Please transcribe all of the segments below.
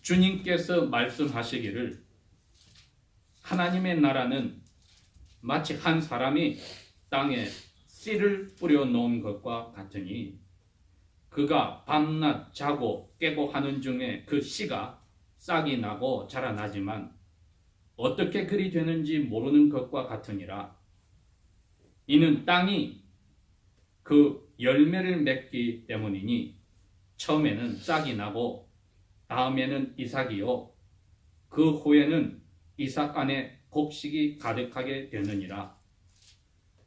주님께서 말씀하시기를 하나님의 나라는 마치 한 사람이 땅에 씨를 뿌려 놓은 것과 같으니 그가 밤낮 자고 깨고 하는 중에 그 씨가 싹이 나고 자라나지만 어떻게 그리 되는지 모르는 것과 같으니라. 이는 땅이 그 열매를 맺기 때문이니 처음에는 싹이 나고 다음에는 이삭이요 그 후에는 이삭 안에 곡식이 가득하게 되느니라.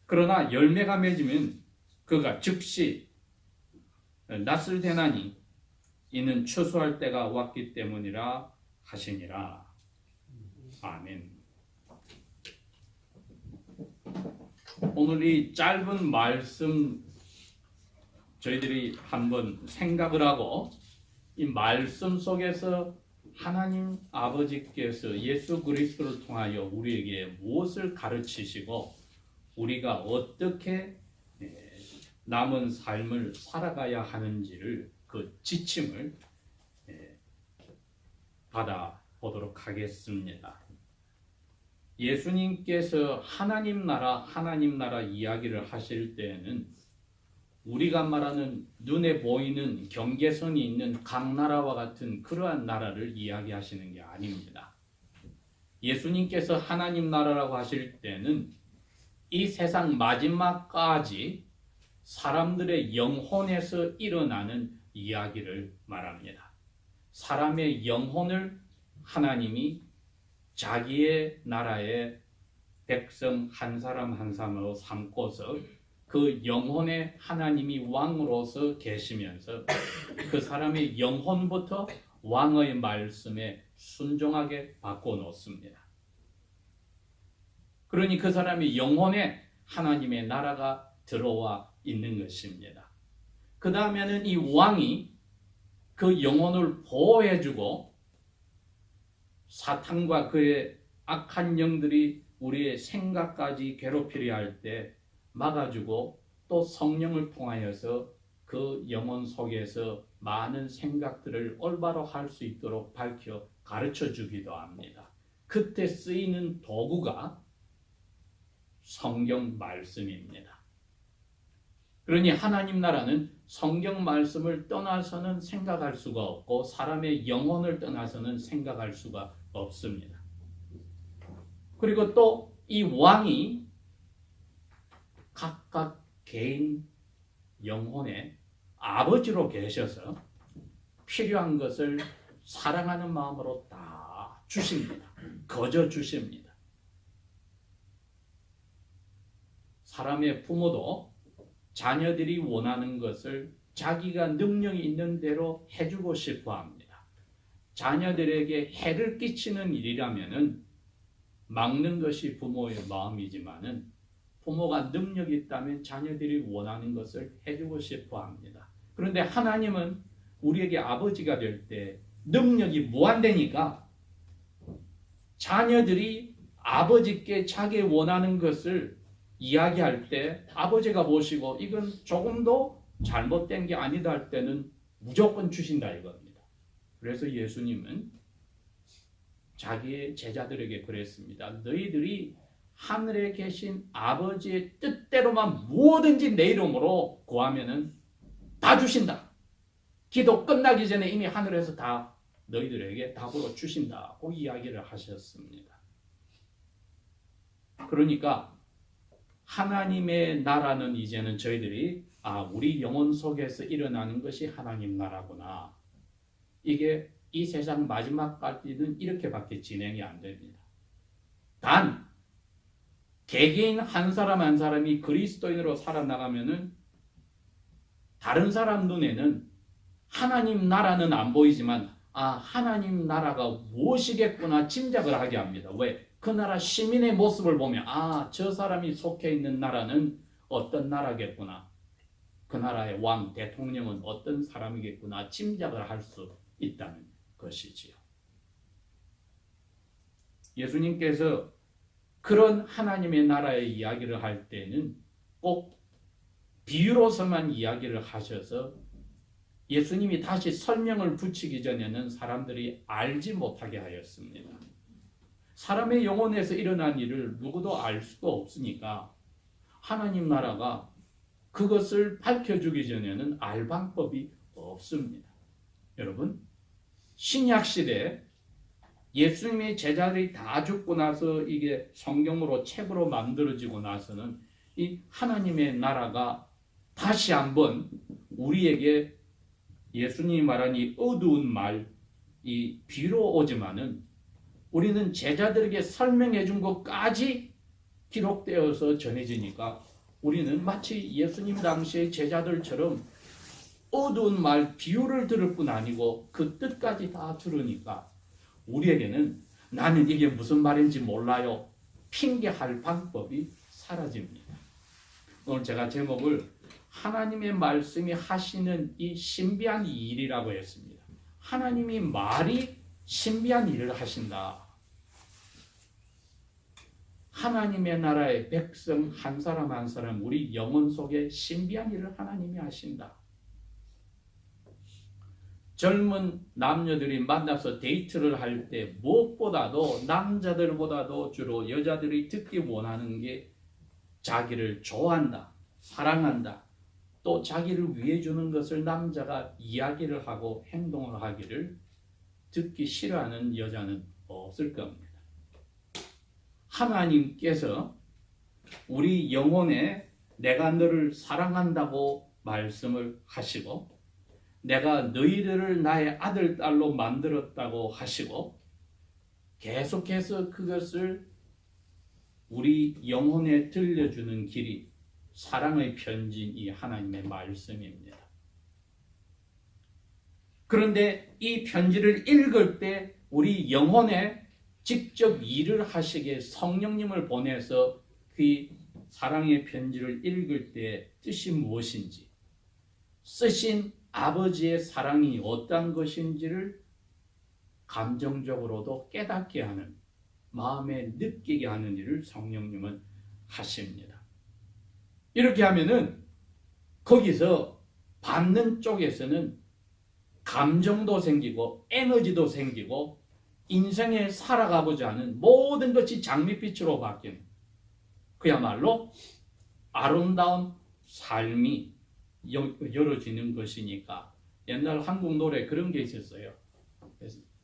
그러나 열매가 맺으면 그가 즉시 낯을 대나니 이는 추수할 때가 왔기 때문이라 하시니라. 아멘. 오늘 이 짧은 말씀 저희들이 한번 생각을 하고 이 말씀 속에서 하나님 아버지께서 예수 그리스도를 통하여 우리에게 무엇을 가르치시고 우리가 어떻게 남은 삶을 살아가야 하는지를 그 지침을 받아보도록 하겠습니다. 예수님께서 하나님 나라 이야기를 하실 때에는 우리가 말하는 눈에 보이는 경계선이 있는 각 나라와 같은 그러한 나라를 이야기하시는 게 아닙니다. 예수님께서 하나님 나라라고 하실 때는 이 세상 마지막까지 사람들의 영혼에서 일어나는 이야기를 말합니다. 사람의 영혼을 하나님이 자기의 나라의 백성 한 사람 한 사람으로 삼고서 그 영혼의 하나님이 왕으로서 계시면서 그 사람의 영혼부터 왕의 말씀에 순종하게 바꿔놓습니다. 그러니 그 사람의 영혼에 하나님의 나라가 들어와 있는 것입니다. 그 다음에는 이 왕이 그 영혼을 보호해주고 사탄과 그의 악한 영들이 우리의 생각까지 괴롭히려 할 때 막아주고 또 성령을 통하여서 그 영혼 속에서 많은 생각들을 올바로 할 수 있도록 밝혀 가르쳐 주기도 합니다. 그때 쓰이는 도구가 성경 말씀입니다. 그러니 하나님 나라는 성경 말씀을 떠나서는 생각할 수가 없고 사람의 영혼을 떠나서는 생각할 수가 없습니다. 그리고 또 이 왕이 각각 개인 영혼의 아버지로 계셔서 필요한 것을 사랑하는 마음으로 다 주십니다. 거저 주십니다. 사람의 부모도 자녀들이 원하는 것을 자기가 능력이 있는 대로 해주고 싶어 합니다. 자녀들에게 해를 끼치는 일이라면은 막는 것이 부모의 마음이지만은 부모가 능력이 있다면 자녀들이 원하는 것을 해주고 싶어 합니다. 그런데 하나님은 우리에게 아버지가 될 때 능력이 무한되니까 자녀들이 아버지께 자기 원하는 것을 이야기할 때 아버지가 보시고 이건 조금도 잘못된 게 아니다 할 때는 무조건 주신다 이겁니다. 그래서 예수님은 자기의 제자들에게 그랬습니다. 너희들이 하늘에 계신 아버지의 뜻대로만 무엇든지 내 이름으로 구하면은 다 주신다. 기도 끝나기 전에 이미 하늘에서 다 너희들에게 답으로 주신다고 이야기를 하셨습니다. 그러니까 하나님의 나라는 이제는 저희들이 우리 영혼 속에서 일어나는 것이 하나님 나라구나. 이게 이 세상 마지막까지는 이렇게밖에 진행이 안 됩니다. 단 개개인 한 사람 한 사람이 그리스도인으로 살아나가면은 다른 사람 눈에는 하나님 나라는 안 보이지만 하나님 나라가 무엇이겠구나 짐작을 하게 합니다. 왜? 그 나라 시민의 모습을 보면 저 사람이 속해 있는 나라는 어떤 나라겠구나. 그 나라의 왕, 대통령은 어떤 사람이겠구나 짐작을 할 수 있다는 것이지요. 예수님께서 그런 하나님의 나라의 이야기를 할 때는 꼭 비유로서만 이야기를 하셔서 예수님이 다시 설명을 붙이기 전에는 사람들이 알지 못하게 하였습니다. 사람의 영혼에서 일어난 일을 누구도 알 수가 없으니까 하나님 나라가 그것을 밝혀주기 전에는 알 방법이 없습니다. 여러분, 신약시대 예수님의 제자들이 다 죽고 나서 이게 성경으로 책으로 만들어지고 나서는 이 하나님의 나라가 다시 한번 우리에게 예수님이 말한 이 어두운 말, 이 비로 오지만은 우리는 제자들에게 설명해 준 것까지 기록되어서 전해지니까 우리는 마치 예수님 당시의 제자들처럼 어두운 말, 비유를 들을 뿐 아니고 그 뜻까지 다 들으니까 우리에게는 나는 이게 무슨 말인지 몰라요. 핑계할 방법이 사라집니다. 오늘 제가 제목을 하나님의 말씀이 하시는 이 신비한 일이라고 했습니다. 하나님이 말이 신비한 일을 하신다. 하나님의 나라의 백성 한 사람 한 사람 우리 영혼 속에 신비한 일을 하나님이 하신다. 젊은 남녀들이 만나서 데이트를 할 때 무엇보다도 남자들보다도 주로 여자들이 듣기 원하는 게 자기를 좋아한다, 사랑한다, 또 자기를 위해 주는 것을 남자가 이야기를 하고 행동을 하기를 듣기 싫어하는 여자는 없을 겁니다. 하나님께서 우리 영혼에 내가 너를 사랑한다고 말씀을 하시고 내가 너희들을 나의 아들, 딸로 만들었다고 하시고 계속해서 그것을 우리 영혼에 들려주는 길이 사랑의 편지인 이 하나님의 말씀입니다. 그런데 이 편지를 읽을 때 우리 영혼에 직접 일을 하시게 성령님을 보내서 그 사랑의 편지를 읽을 때 뜻이 무엇인지 쓰신 아버지의 사랑이 어떤 것인지를 감정적으로도 깨닫게 하는 마음에 느끼게 하는 일을 성령님은 하십니다. 이렇게 하면은 거기서 받는 쪽에서는 감정도 생기고 에너지도 생기고 인생에 살아가고자 하는 모든 것이 장밋빛으로 바뀌는 그야말로 아름다운 삶이 열어지는 것이니까 옛날 한국 노래 그런 게 있었어요.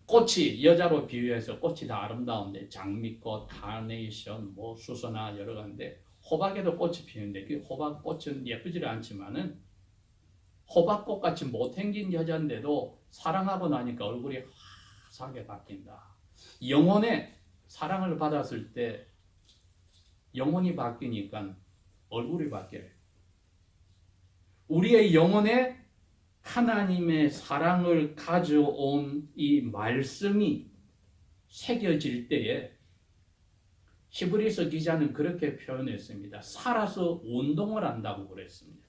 꽃이 여자로 비유해서 꽃이 다 아름다운데 장미꽃, 카네이션, 뭐 수선화 여러 가지인데 호박에도 꽃이 피는데 그 호박꽃은 예쁘지 않지만은 호박꽃같이 못생긴 여자인데도 사랑하고 나니까 얼굴이 화사하게 바뀐다. 영혼에 사랑을 받았을 때 영혼이 바뀌니까 얼굴이 바뀌어요. 우리의 영혼에 하나님의 사랑을 가져온 이 말씀이 새겨질 때에 히브리서 기자는 그렇게 표현했습니다. 살아서 운동을 한다고 그랬습니다.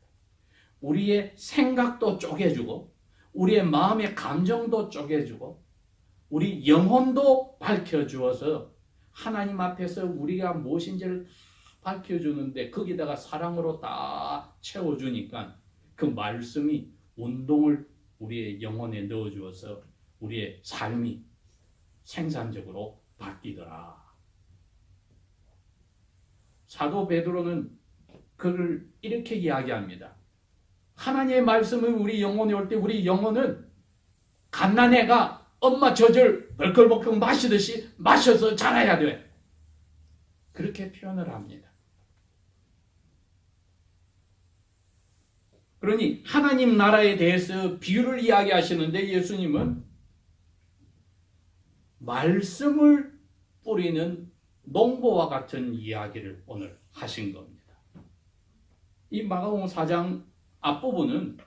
우리의 생각도 쪼개주고 우리의 마음의 감정도 쪼개주고 우리 영혼도 밝혀주어서 하나님 앞에서 우리가 무엇인지를 밝혀주는데 거기다가 사랑으로 다 채워주니까 그 말씀이 운동을 우리의 영혼에 넣어주어서 우리의 삶이 생산적으로 바뀌더라. 사도 베드로는 그를 이렇게 이야기합니다. 하나님의 말씀이 우리 영혼에 올 때 우리 영혼은 갓난 애가 엄마 젖을 벌컥벌컥 마시듯이 마셔서 자라야 돼. 그렇게 표현을 합니다. 그러니 하나님 나라에 대해서 비유를 이야기하시는데 예수님은 말씀을 뿌리는 농부와 같은 이야기를 오늘 하신 겁니다. 이 마가복음 4장 앞부분은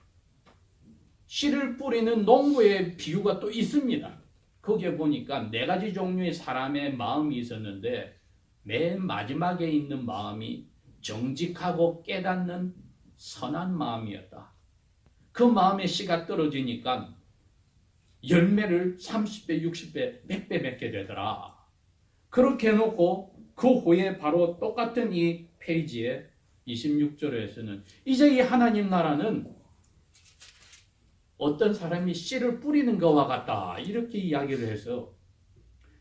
씨를 뿌리는 농부의 비유가 또 있습니다. 거기에 보니까 4가지 종류의 사람의 마음이 있었는데 맨 마지막에 있는 마음이 정직하고 깨닫는 선한 마음이었다. 그 마음의 씨가 떨어지니까 열매를 30배, 60배, 100배 맺게 되더라. 그렇게 해놓고 그 후에 바로 똑같은 이 페이지에 26절에서는 이제 이 하나님 나라는 어떤 사람이 씨를 뿌리는 것과 같다. 이렇게 이야기를 해서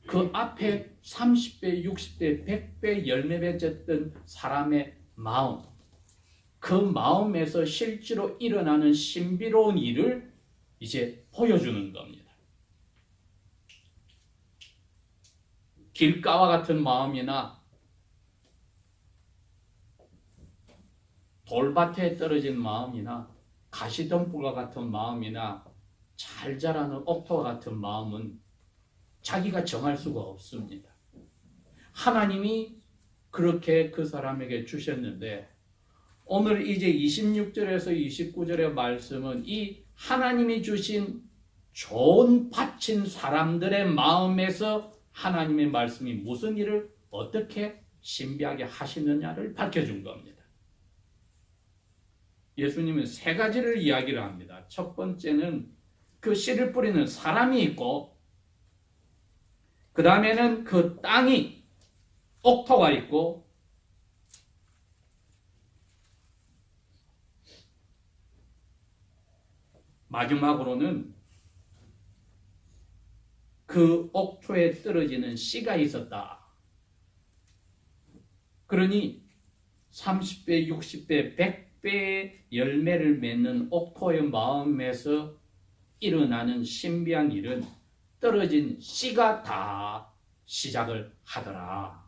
그 앞에 30배, 60배, 100배 열매 맺었던 사람의 마음, 그 마음에서 실제로 일어나는 신비로운 일을 이제 보여주는 겁니다. 길가와 같은 마음이나 돌밭에 떨어진 마음이나 가시덤불과 같은 마음이나 잘 자라는 옥토와 같은 마음은 자기가 정할 수가 없습니다. 하나님이 그렇게 그 사람에게 주셨는데 오늘 이제 26절에서 29절의 말씀은 이 하나님이 주신 좋은 밭인 사람들의 마음에서 하나님의 말씀이 무슨 일을 어떻게 신비하게 하시느냐를 밝혀준 겁니다. 예수님은 세 가지를 이야기를 합니다. 첫 번째는 그 씨를 뿌리는 사람이 있고, 그 다음에는 그 땅이 옥토가 있고, 마지막으로는 그 옥토에 떨어지는 씨가 있었다. 그러니 30배, 60배, 100배의 열매를 맺는 옥토의 마음에서 일어나는 신비한 일은 떨어진 씨가 다 시작을 하더라.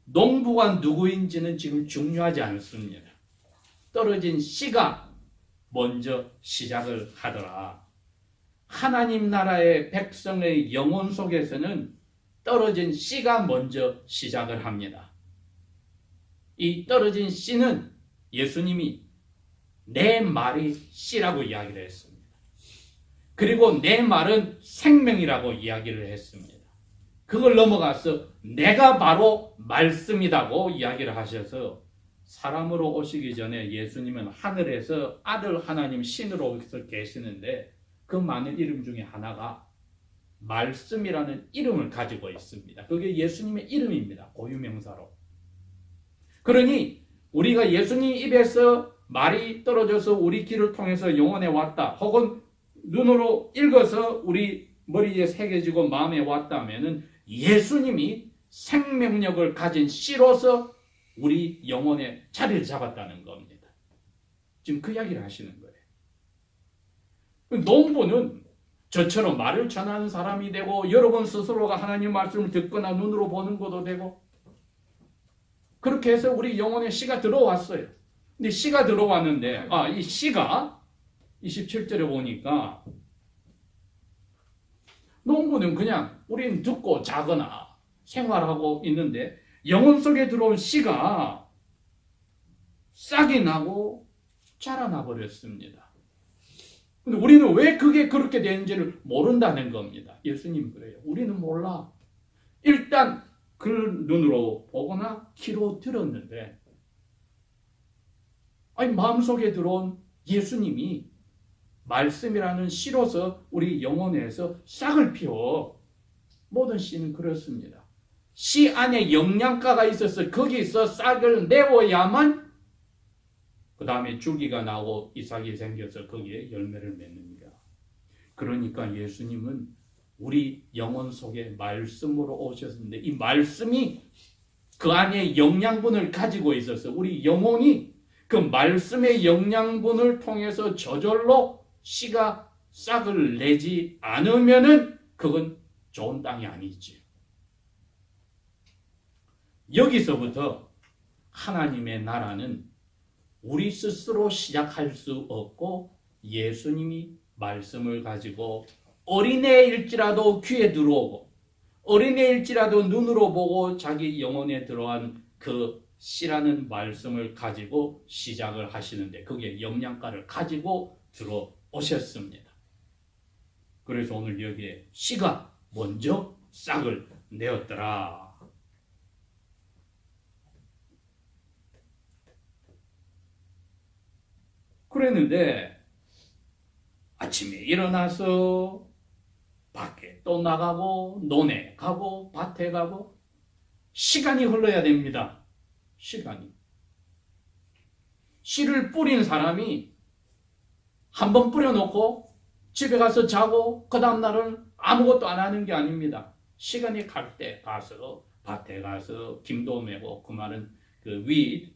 농부가 누구인지는 지금 중요하지 않습니다. 떨어진 씨가 먼저 시작을 하더라. 하나님 나라의 백성의 영혼 속에서는 떨어진 씨가 먼저 시작을 합니다. 이 떨어진 씨는 예수님이 내 말이 씨라고 이야기를 했습니다. 그리고 내 말은 생명이라고 이야기를 했습니다. 그걸 넘어가서 내가 바로 말씀이라고 이야기를 하셔서 사람으로 오시기 전에 예수님은 하늘에서 아들 하나님 신으로 계시는데 그 많은 이름 중에 하나가 말씀이라는 이름을 가지고 있습니다. 그게 예수님의 이름입니다. 고유명사로. 그러니 우리가 예수님 입에서 말이 떨어져서 우리 귀를 통해서 영혼에 왔다. 혹은 눈으로 읽어서 우리 머리에 새겨지고 마음에 왔다면은 예수님이 생명력을 가진 씨로서 우리 영혼에 자리를 잡았다는 겁니다. 지금 그 이야기를 하시는 거예요. 농부는 저처럼 말을 전하는 사람이 되고 여러분 스스로가 하나님 말씀을 듣거나 눈으로 보는 것도 되고 그렇게 해서 우리 영혼에 씨가 들어왔어요. 근데 씨가 들어왔는데 이 씨가 27절에 보니까 농부는 그냥 우리는 듣고 자거나 생활하고 있는데 영혼 속에 들어온 씨가 싹이 나고 자라나 버렸습니다. 근데 우리는 왜 그게 그렇게 되는지를 모른다는 겁니다. 예수님 그래요. 우리는 몰라. 일단 그 눈으로 보거나 귀로 들었는데 마음속에 들어온 예수님이 말씀이라는 씨로서 우리 영혼에서 싹을 피워. 모든 씨는 그렇습니다. 씨 안에 영양가가 있어서 거기서 싹을 내어야만 그 다음에 줄기가 나고 이삭이 생겨서 거기에 열매를 맺습니다. 그러니까 예수님은 우리 영혼 속에 말씀으로 오셨는데 이 말씀이 그 안에 영양분을 가지고 있어서 우리 영혼이 그 말씀의 영양분을 통해서 저절로 씨가 싹을 내지 않으면은 그건 좋은 땅이 아니지. 여기서부터 하나님의 나라는 우리 스스로 시작할 수 없고 예수님이 말씀을 가지고 어린애일지라도 귀에 들어오고 어린애일지라도 눈으로 보고 자기 영혼에 들어간 그 씨라는 말씀을 가지고 시작을 하시는데 그게 영양가를 가지고 들어오셨습니다. 그래서 오늘 여기에 씨가 먼저 싹을 내었더라. 그랬는데 아침에 일어나서 밖에 또 나가고 논에 가고 밭에 가고 시간이 흘러야 됩니다. 시간이. 씨를 뿌린 사람이 한번 뿌려놓고 집에 가서 자고 그 다음날은 아무것도 안 하는 게 아닙니다. 시간이 갈 때 가서 밭에 가서 김도 매고 그 말은 그 위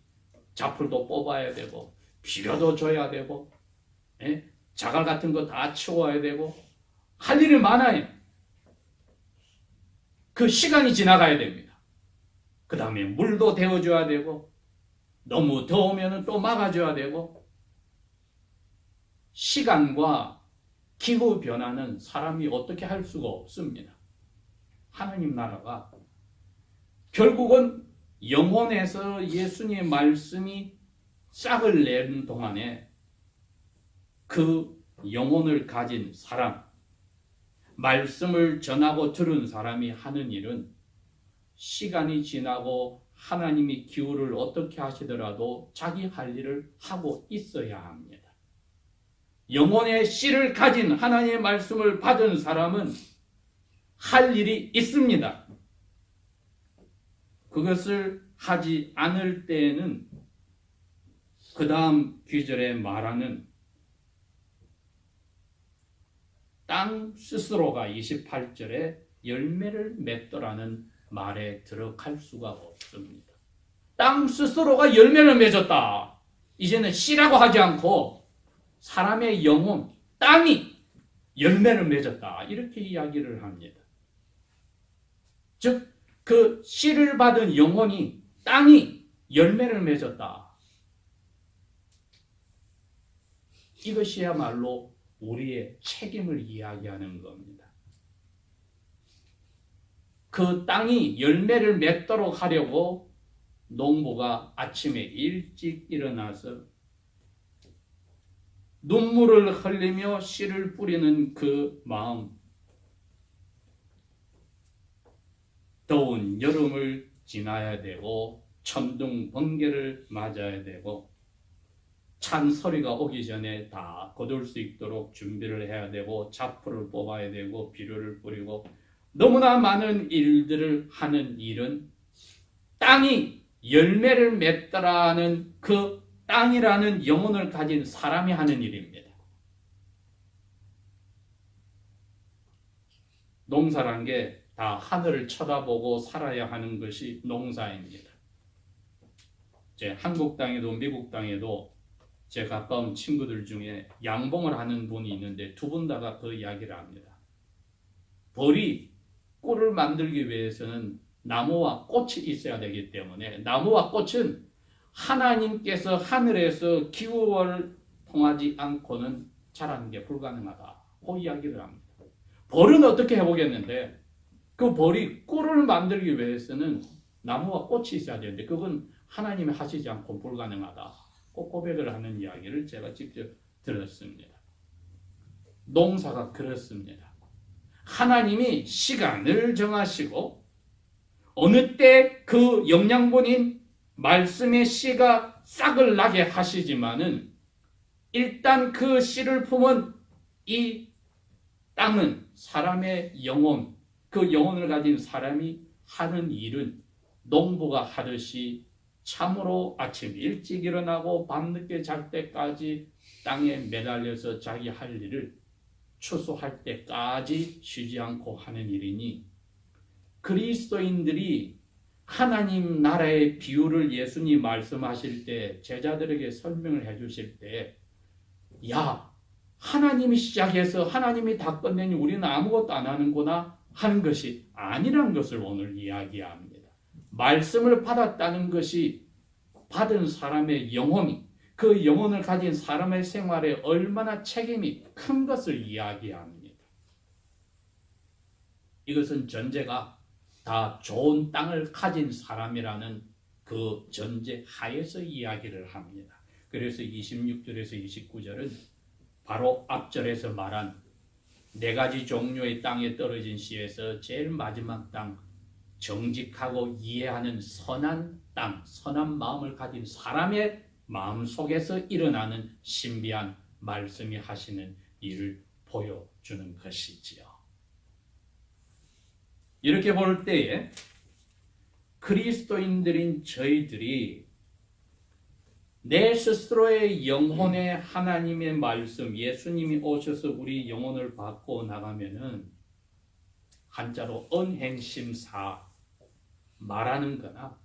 잡풀도 뽑아야 되고 비료도 줘야 되고 자갈 같은 거 다 치워야 되고 할 일이 많아요. 그 시간이 지나가야 됩니다. 그 다음에 물도 데워줘야 되고 너무 더우면 또 막아줘야 되고 시간과 기후 변화는 사람이 어떻게 할 수가 없습니다. 하나님 나라가 결국은 영혼에서 예수님의 말씀이 싹을 내는 동안에 그 영혼을 가진 사람, 말씀을 전하고 들은 사람이 하는 일은 시간이 지나고 하나님이 기후를 어떻게 하시더라도 자기 할 일을 하고 있어야 합니다. 영혼의 씨를 가진 하나님의 말씀을 받은 사람은 할 일이 있습니다. 그것을 하지 않을 때에는 그 다음 귀절에 말하는 땅 스스로가 28절에 열매를 맺더라는 말에 들어갈 수가 없습니다. 땅 스스로가 열매를 맺었다. 이제는 씨라고 하지 않고 사람의 영혼, 땅이 열매를 맺었다. 이렇게 이야기를 합니다. 즉, 그 씨를 받은 영혼이, 땅이 열매를 맺었다. 이것이야말로 우리의 책임을 이야기하는 겁니다. 그 땅이 열매를 맺도록 하려고 농부가 아침에 일찍 일어나서 눈물을 흘리며 씨를 뿌리는 그 마음, 더운 여름을 지나야 되고 천둥 번개를 맞아야 되고 찬소리가 오기 전에 다 거둘 수 있도록 준비를 해야 되고 잡풀을 뽑아야 되고 비료를 뿌리고 너무나 많은 일들을 하는 일은 땅이 열매를 맺더라는 그 땅이라는 영혼을 가진 사람이 하는 일입니다. 농사란 게 다 하늘을 쳐다보고 살아야 하는 것이 농사입니다. 한국 땅에도 미국 땅에도 제 가까운 친구들 중에 양봉을 하는 분이 있는데 두 분 다가 그 이야기를 합니다. 벌이 꿀을 만들기 위해서는 나무와 꽃이 있어야 되기 때문에 나무와 꽃은 하나님께서 하늘에서 기후를 통하지 않고는 자라는 게 불가능하다. 그 이야기를 합니다. 벌은 어떻게 해보겠는데 그 벌이 꿀을 만들기 위해서는 나무와 꽃이 있어야 되는데 그건 하나님이 하시지 않고 불가능하다. 그 고백을 하는 이야기를 제가 직접 들었습니다. 농사가 그렇습니다. 하나님이 시간을 정하시고 어느 때 그 영양분인 말씀의 씨가 싹을 나게 하시지만은 일단 그 씨를 품은 이 땅은 사람의 영혼, 그 영혼을 가진 사람이 하는 일은 농부가 하듯이 참으로 아침 일찍 일어나고 밤늦게 잘 때까지 땅에 매달려서 자기 할 일을 추수할 때까지 쉬지 않고 하는 일이니 그리스도인들이 하나님 나라의 비유를 예수님 말씀하실 때 제자들에게 설명을 해주실 때 야, 하나님이 시작해서 하나님이 다 끝내니 우리는 아무것도 안 하는구나 하는 것이 아니라는 것을 오늘 이야기합니다. 말씀을 받았다는 것이 받은 사람의 영혼이 그 영혼을 가진 사람의 생활에 얼마나 책임이 큰 것을 이야기합니다. 이것은 전제가 다 좋은 땅을 가진 사람이라는 그 전제 하에서 이야기를 합니다. 그래서 26절에서 29절은 바로 앞절에서 말한 네 가지 종류의 땅에 떨어진 씨에서 제일 마지막 땅, 정직하고 이해하는 선한 땅, 선한 마음을 가진 사람의 마음 속에서 일어나는 신비한 말씀이 하시는 일을 보여주는 것이지요. 이렇게 볼 때에 그리스도인들인 저희들이 내 스스로의 영혼에 하나님의 말씀, 예수님이 오셔서 우리 영혼을 바꿔 나가면은 한자로 언행심사, 말하는 거나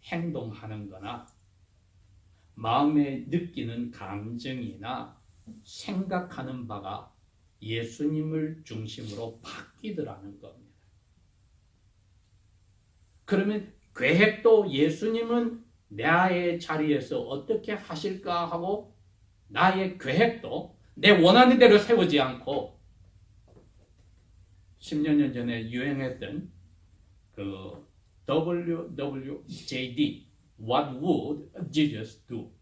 행동하는 거나 마음에 느끼는 감정이나 생각하는 바가 예수님을 중심으로 바뀌더라는 겁니다. 그러면 계획도 예수님은 나의 자리에서 어떻게 하실까 하고 나의 계획도 내 원하는 대로 세우지 않고 10여 년 전에 유행했던 그 WWJD What would Jesus do?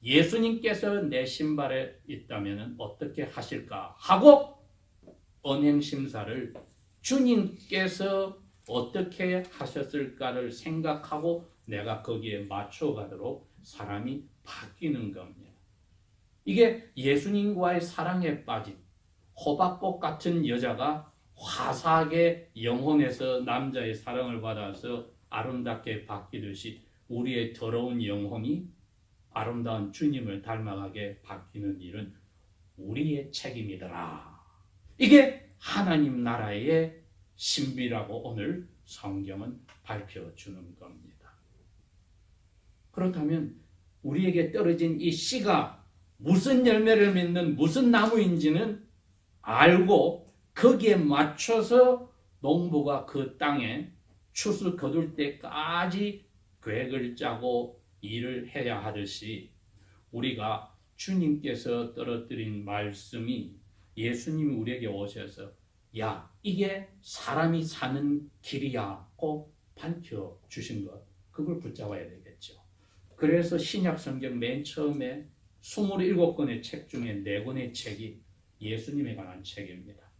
예수님께서 내 신발에 있다면 어떻게 하실까 하고 언행심사를 주님께서 어떻게 하셨을까를 생각하고 내가 거기에 맞춰가도록 사람이 바뀌는 겁니다. 이게 예수님과의 사랑에 빠진 호박꽃 같은 여자가 화사하게 영혼에서 남자의 사랑을 받아서 아름답게 바뀌듯이 우리의 더러운 영혼이 아름다운 주님을 닮아가게 바뀌는 일은 우리의 책임이더라. 이게 하나님 나라의 신비라고 오늘 성경은 밝혀주는 겁니다. 그렇다면 우리에게 떨어진 이 씨가 무슨 열매를 맺는 무슨 나무인지는 알고 거기에 맞춰서 농부가 그 땅에 추수 거둘 때까지 계획을 짜고 일을 해야 하듯이 우리가 주님께서 떨어뜨린 말씀이 예수님이 우리에게 오셔서 야 이게 사람이 사는 길이야고 밝혀주신 것 그걸 붙잡아야 되겠죠. 그래서 신약 성경 맨 처음에 27권의 책 중에 4권의 책이 예수님에 관한 책입니다.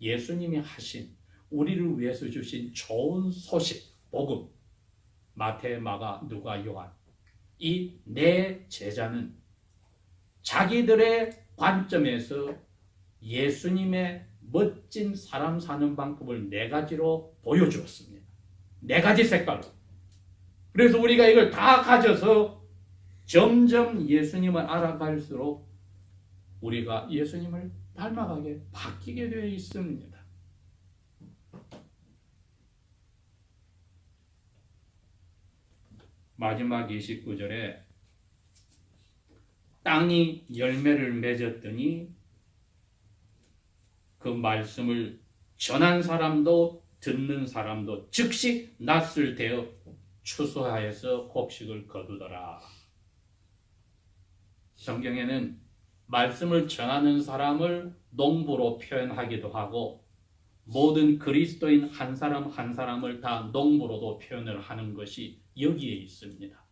예수님이 하신 우리를 위해서 주신 좋은 소식, 복음 마태, 마가, 누가, 요한 이 네 제자는 자기들의 관점에서 예수님의 멋진 사람 사는 방법을 4가지로 보여주었습니다. 4가지 색깔로. 그래서 우리가 이걸 다 가져서 점점 예수님을 알아갈수록 우리가 예수님을 닮아가게 바뀌게 되어 있습니다. 마지막 29절에 땅이 열매를 맺었더니 그 말씀을 전한 사람도 듣는 사람도 즉시 낯을 대어 추수하여서 곡식을 거두더라. 성경에는 말씀을 전하는 사람을 농부로 표현하기도 하고 모든 그리스도인 한 사람 한 사람을 다 농부로도 표현을 하는 것이 여기에 있습니다.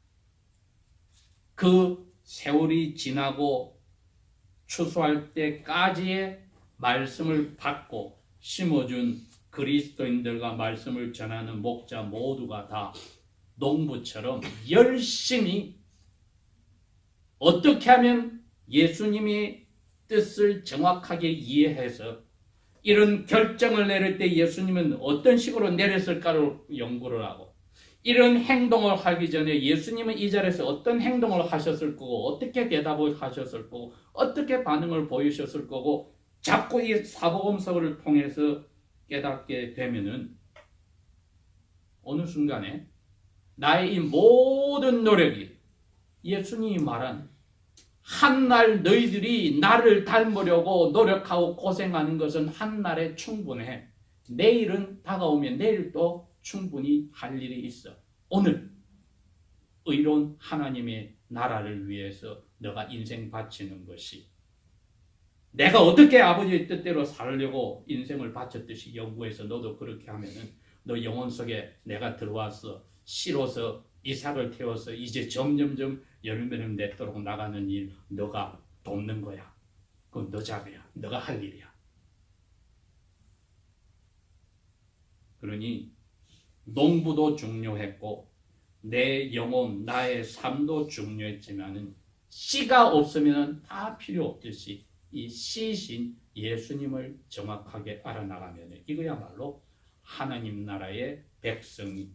그 세월이 지나고 추수할 때까지의 말씀을 받고 심어준 그리스도인들과 말씀을 전하는 목자 모두가 다 농부처럼 열심히 어떻게 하면 예수님의 뜻을 정확하게 이해해서 이런 결정을 내릴 때 예수님은 어떤 식으로 내렸을까를 연구를 하고 이런 행동을 하기 전에 예수님은 이 자리에서 어떤 행동을 하셨을 거고 어떻게 대답을 하셨을 거고 어떻게 반응을 보이셨을 거고 자꾸 이 사복음서를 통해서 깨닫게 되면은 어느 순간에 나의 이 모든 노력이 예수님이 말한 한날 너희들이 나를 닮으려고 노력하고 고생하는 것은 한날에 충분해. 내일은 다가오면 내일 또 충분히 할 일이 있어. 오늘 의로운 하나님의 나라를 위해서 너가 인생 바치는 것이 내가 어떻게 아버지의 뜻대로 살려고 인생을 바쳤듯이 연구해서 너도 그렇게 하면은 너 영혼 속에 내가 들어와서 씨로서 이삭을 태워서 이제 점점점 열매를 맺도록 나가는 일 너가 돕는 거야. 그건 너 자리야. 너가 할 일이야. 그러니 농부도 중요했고 내 영혼, 나의 삶도 중요했지만은 씨가 없으면 다 필요 없듯이 이 씨신 예수님을 정확하게 알아나가면 이거야말로 하나님 나라의 백성이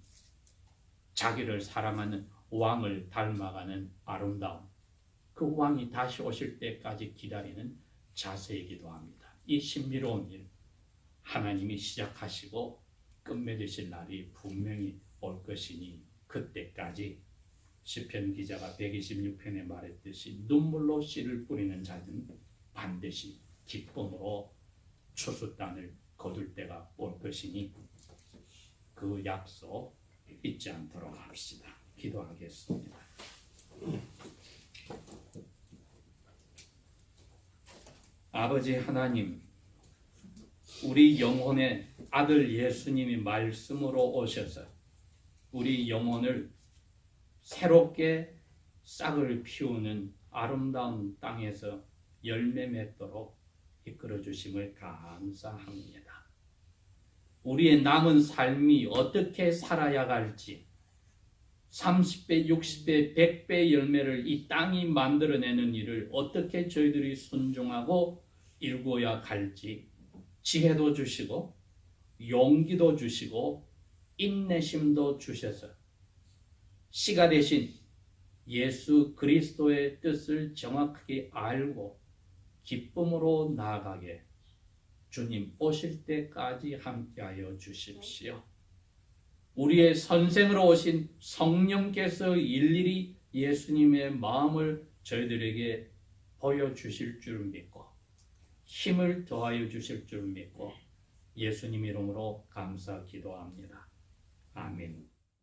자기를 사랑하는 왕을 닮아가는 아름다움, 그 왕이 다시 오실 때까지 기다리는 자세이기도 합니다. 이 신비로운 일, 하나님이 시작하시고 끝맺으실 날이 분명히 올 것이니 그때까지 시편 기자가 126편에 말했듯이 눈물로 씨를 뿌리는 자는 반드시 기쁨으로 추수단을 거둘 때가 올 것이니 그 약속 잊지 않도록 합시다. 기도하겠습니다. 아버지 하나님, 우리 영혼의 아들 예수님이 말씀으로 오셔서 우리 영혼을 새롭게 싹을 피우는 아름다운 땅에서 열매 맺도록 이끌어 주심을 감사합니다. 우리의 남은 삶이 어떻게 살아야 할지, 30배, 60배, 100배 열매를 이 땅이 만들어내는 일을 어떻게 저희들이 순종하고 일구어야 할지 지혜도 주시고 용기도 주시고 인내심도 주셔서 씨가 되신 예수 그리스도의 뜻을 정확하게 알고 기쁨으로 나아가게 주님 오실 때까지 함께하여 주십시오. 우리의 선생으로 오신 성령께서 일일이 예수님의 마음을 저희들에게 보여주실 줄 믿고 힘을 더하여 주실 줄 믿고 예수님 이름으로 감사 기도합니다. 아멘.